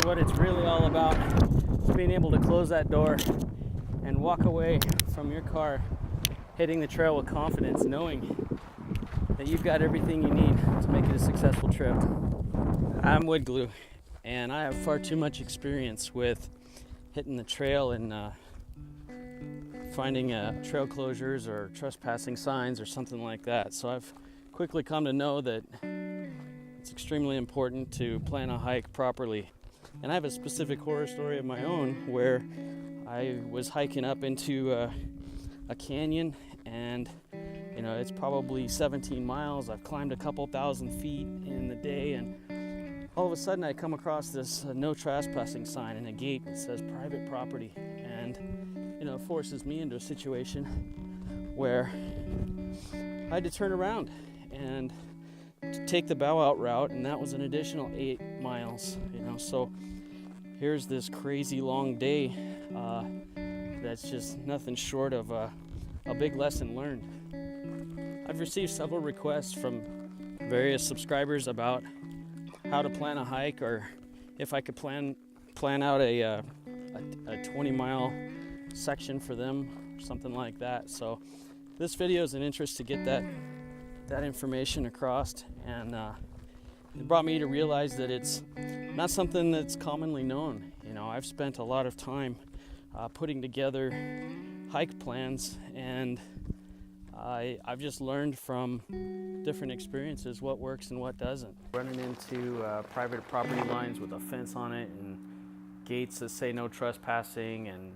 what it's really all about. It's being able to close that door and walk away from your car, hitting the trail with confidence, knowing that you've got everything you need to make it a successful trip. I'm Woodglue, and I have far too much experience with hitting the trail and finding trail closures or trespassing signs or something like that. So I've quickly come to know that it's extremely important to plan a hike properly. And I have a specific horror story of my own where I was hiking up into a canyon, and it's probably 17 miles. I've climbed a couple thousand feet in the day, and all of a sudden I come across this no trespassing sign and a gate that says private property, and it forces me into a situation where I had to turn around and to take the bow out route, and that was an additional 8 miles. So here's this crazy long day that's just nothing short of a big lesson learned. I've received several requests from various subscribers about how to plan a hike, or if I could plan out a 20-mile section for them, something like that. So this video is an interest to get that information across, and it brought me to realize that it's not something that's commonly known. I've spent a lot of time putting together hike plans, and I've just learned from different experiences what works and what doesn't. Running into private property lines with a fence on it and gates that say no trespassing, and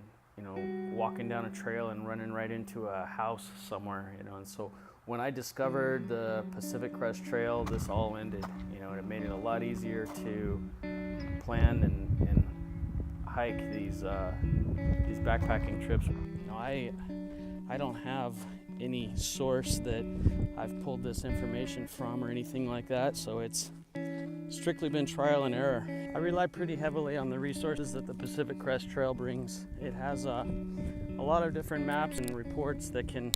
walking down a trail and running right into a house somewhere, and so when I discovered the Pacific Crest Trail, this all ended. It made it a lot easier to plan and hike these backpacking trips. I don't have any source that I've pulled this information from or anything like that, so it's strictly been trial and error. I rely pretty heavily on the resources that the Pacific Crest Trail brings. It has a lot of different maps and reports that can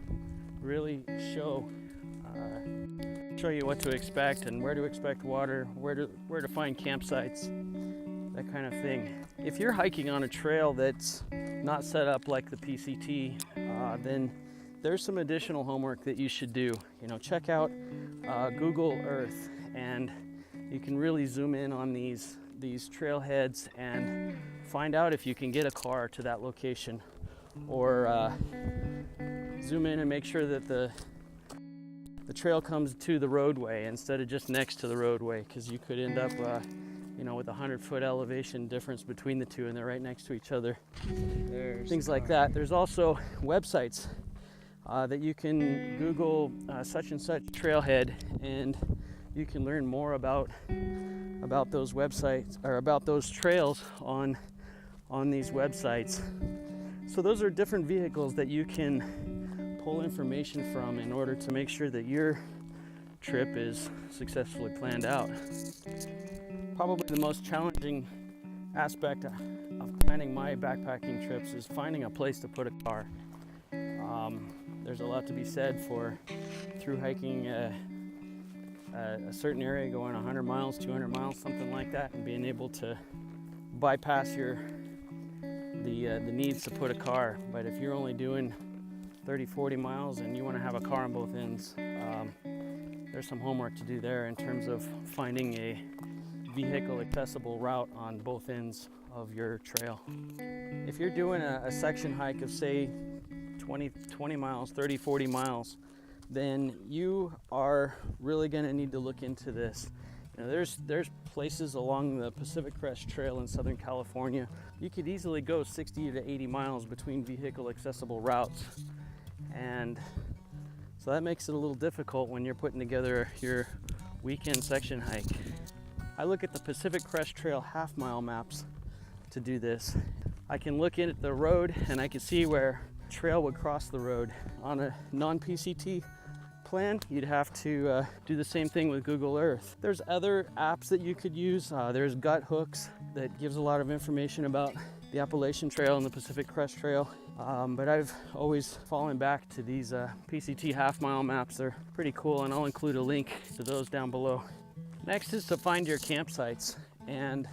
really show you what to expect and where to expect water, where to find campsites, that kind of thing. If you're hiking on a trail that's not set up like the PCT, then there's some additional homework that you should do. Check out Google Earth, and you can really zoom in on these trailheads and find out if you can get a car to that location, or zoom in and make sure that the trail comes to the roadway instead of just next to the roadway, because you could end up with 100-foot elevation difference between the two, and they're right next to each other. Things like that. There's also websites that you can Google such and such trailhead, and you can learn more about those websites, or about those trails on these websites. So those are different vehicles that you can pull information from in order to make sure that your trip is successfully planned out. Probably the most challenging aspect of planning my backpacking trips is finding a place to put a car. There's a lot to be said for Thru-Hiking a certain area, going 100 miles, 200 miles, something like that, and being able to bypass the needs to put a car. But if you're only doing 30-40 miles and you want to have a car on both ends, there's some homework to do there in terms of finding a vehicle accessible route on both ends of your trail. If you're doing a section hike of, say, 20 miles, 30-40 miles, then you are really going to need to look into this. There's places along the Pacific Crest Trail in Southern California. You could easily go 60 to 80 miles between vehicle accessible routes, and so that makes it a little difficult when you're putting together your weekend section hike. I look at the Pacific Crest Trail half-mile maps to do this. I can look in at the road and I can see where trail would cross the road. On a non-PCT plan, you'd have to do the same thing with Google Earth. There's other apps that you could use. There's Gut Hooks that gives a lot of information about the Appalachian Trail and the Pacific Crest Trail. But I've always fallen back to these PCT half-mile maps. They're pretty cool, and I'll include a link to those down below. Next is to find your campsites. And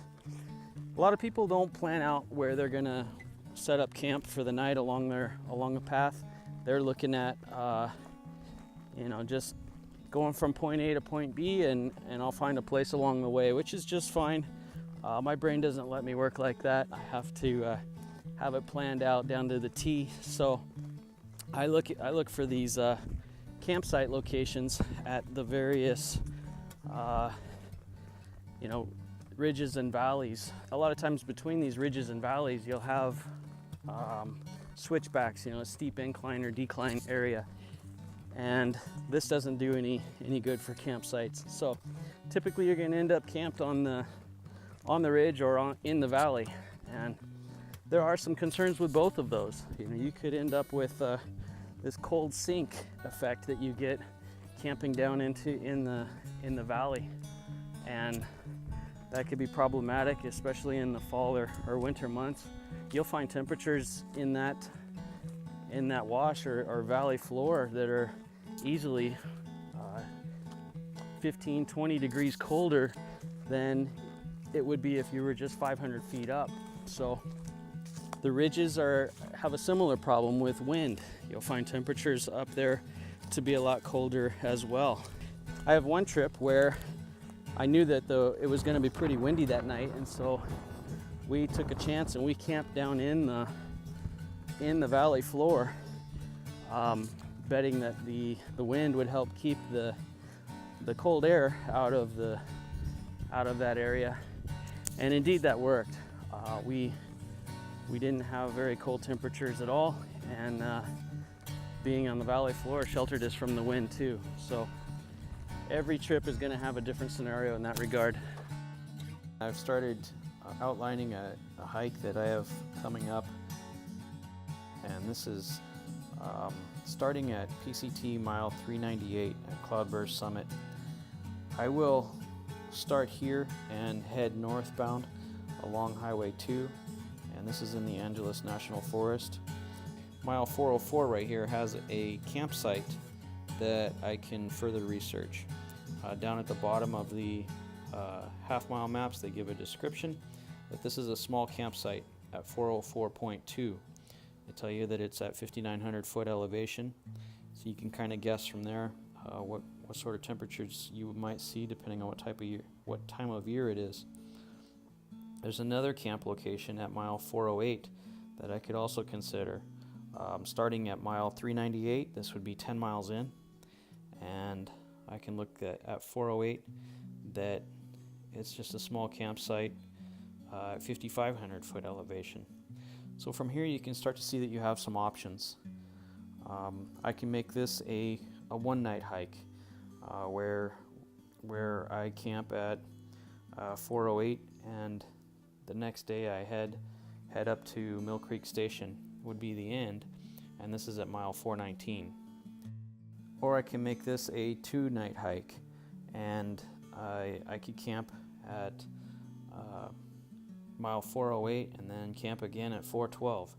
A lot of people don't plan out where they're gonna set up camp for the night along the path. They're looking at just going from point A to point B, and I'll find a place along the way, which is just fine. My brain doesn't let me work like that. I have to have it planned out down to the T. So I look for these campsite locations at the various ridges and valleys. A lot of times between these ridges and valleys, you'll have switchbacks, a steep incline or decline area. And this doesn't do any good for campsites. So typically you're going to end up camped on the ridge or in the valley. And there are some concerns with both of those. You could end up with this cold sink effect that you get camping down in the valley, and that could be problematic, especially in the fall or winter months. You'll find temperatures in that wash or valley floor that are easily 15-20 degrees colder than it would be if you were just 500 feet up. So the ridges have a similar problem with wind. You'll find temperatures up there to be a lot colder as well. I have one trip where I knew that it was going to be pretty windy that night, and so we took a chance and we camped down in the valley floor, betting that the wind would help keep the cold air out of that area. And indeed that worked. We didn't have very cold temperatures at all, and being on the valley floor sheltered us from the wind too. So every trip is going to have a different scenario in that regard. I've started outlining a hike that I have coming up, and this is starting at PCT mile 398 at Cloudburst Summit. I will start here and head northbound along Highway 2, and this is in the Angeles National Forest. Mile 404 right here has a campsite that I can further research. Down at the bottom of the half-mile maps, they give a description that this is a small campsite at 404.2. They tell you that it's at 5,900 foot elevation, so you can kind of guess from there what sort of temperatures you might see depending on what time of year it is. There's another camp location at mile 408 that I could also consider. Starting at mile 398, this would be 10 miles in, and I can look at 408 that it's just a small campsite at 5,500 foot elevation. So from here you can start to see that you have some options. I can make this a one-night hike where I camp at 408, and the next day I head up to Mill Creek Station would be the end, and this is at mile 419. Or I can make this a two-night hike, and I could camp at mile 408 and then camp again at 412.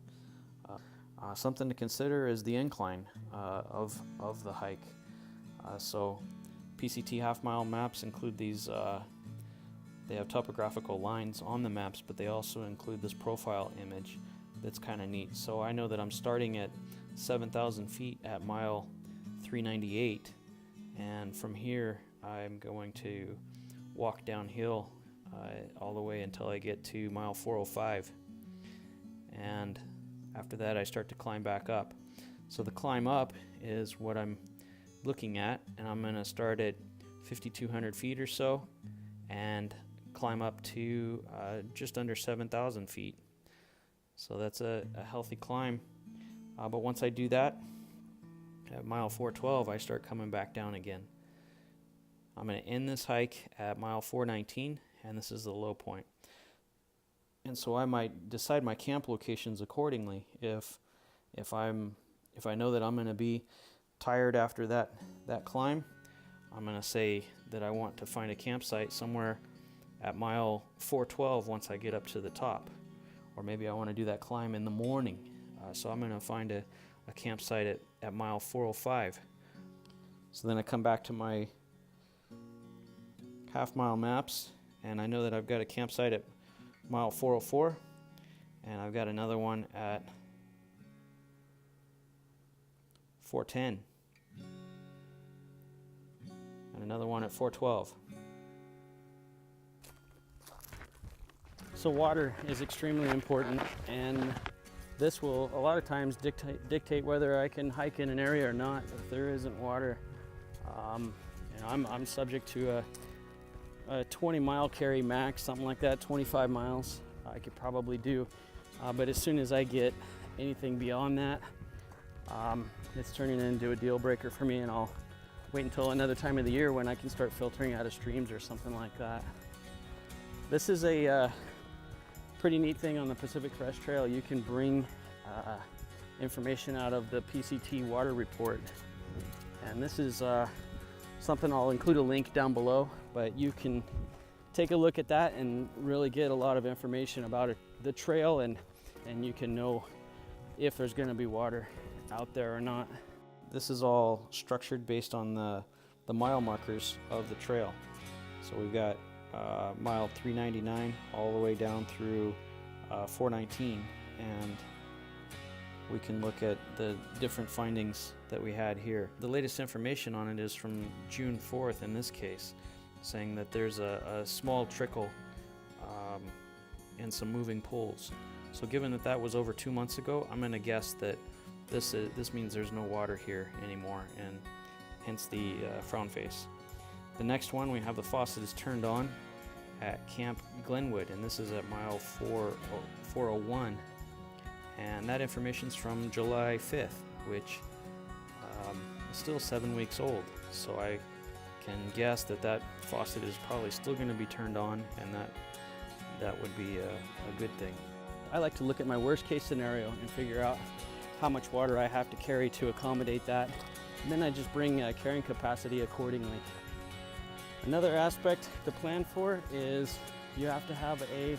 Something to consider is the incline of the hike. So PCT half-mile maps include these, they have topographical lines on the maps, but they also include this profile image that's kind of neat. So I know that I'm starting at 7,000 feet at mile 398, and from here I'm going to walk downhill all the way until I get to mile 405, and after that I start to climb back up. So the climb up is what I'm looking at, and I'm going to start at 5,200 feet or so and climb up to just under 7,000 feet. So that's a healthy climb, but once I do that, at mile 412 I start coming back down again. I'm going to end this hike at mile 419, and this is the low point. And so I might decide my camp locations accordingly. If I know that I'm going to be tired after that climb, I'm going to say that I want to find a campsite somewhere at mile 412 once I get up to the top. Or maybe I want to do that climb in the morning. So I'm going to find a campsite at mile 405. So then I come back to my half-mile maps, and I know that I've got a campsite at mile 404, and I've got another one at 410, and another one at 412. So water is extremely important, and this will a lot of times dictate whether I can hike in an area or not. If there isn't water, I'm subject to a 20-mile carry max, something like that. 25 miles I could probably do, but as soon as I get anything beyond that, it's turning into a deal breaker for me, and I'll wait until another time of the year when I can start filtering out of streams or something like that. This is a pretty neat thing on the Pacific Crest Trail. You can bring information out of the PCT water report, and this is something I'll include a link down below, but you can take a look at that and really get a lot of information about the trail, and you can know if there's going to be water out there or not. This is all structured based on the mile markers of the trail. So we've got mile 399 all the way down through 419, and we can look at the different findings that we had here. The latest information on it is from June 4th in this case, saying that there's a small trickle and some moving pools. So given that that was over 2 months ago, I'm going to guess that this means there's no water here anymore, and hence the frown face. The next one, we have the faucet is turned on at Camp Glenwood, and this is at mile 401, and that information's from July 5th, which is still 7 weeks old. So I can guess that faucet is probably still going to be turned on, and that would be a good thing. I like to look at my worst case scenario and figure out how much water I have to carry to accommodate that, and then I just bring carrying capacity accordingly. Another aspect to plan for is you have to have a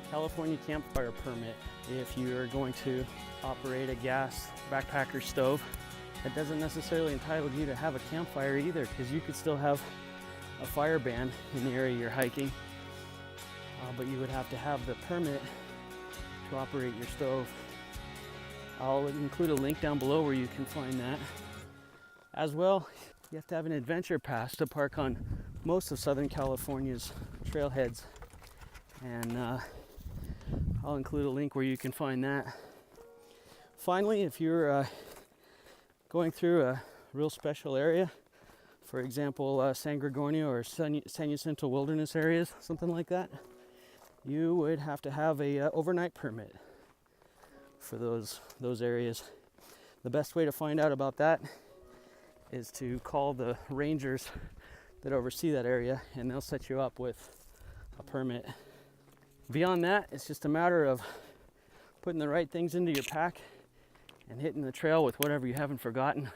California campfire permit if you're going to operate a gas backpacker stove. That doesn't necessarily entitle you to have a campfire either, because you could still have a fire ban in the area you're hiking, but you would have to have the permit to operate your stove. I'll include a link down below where you can find that. As well, you have to have an adventure pass to park on most of Southern California's trailheads, and I'll include a link where you can find that. Finally, if you're going through a real special area, for example San Gorgonio or San Jacinto Wilderness areas, something like that, you would have to have a overnight permit for those areas. The best way to find out about that is to call the rangers that oversee that area, and they'll set you up with a permit. Beyond that, it's just a matter of putting the right things into your pack and hitting the trail with whatever you haven't forgotten.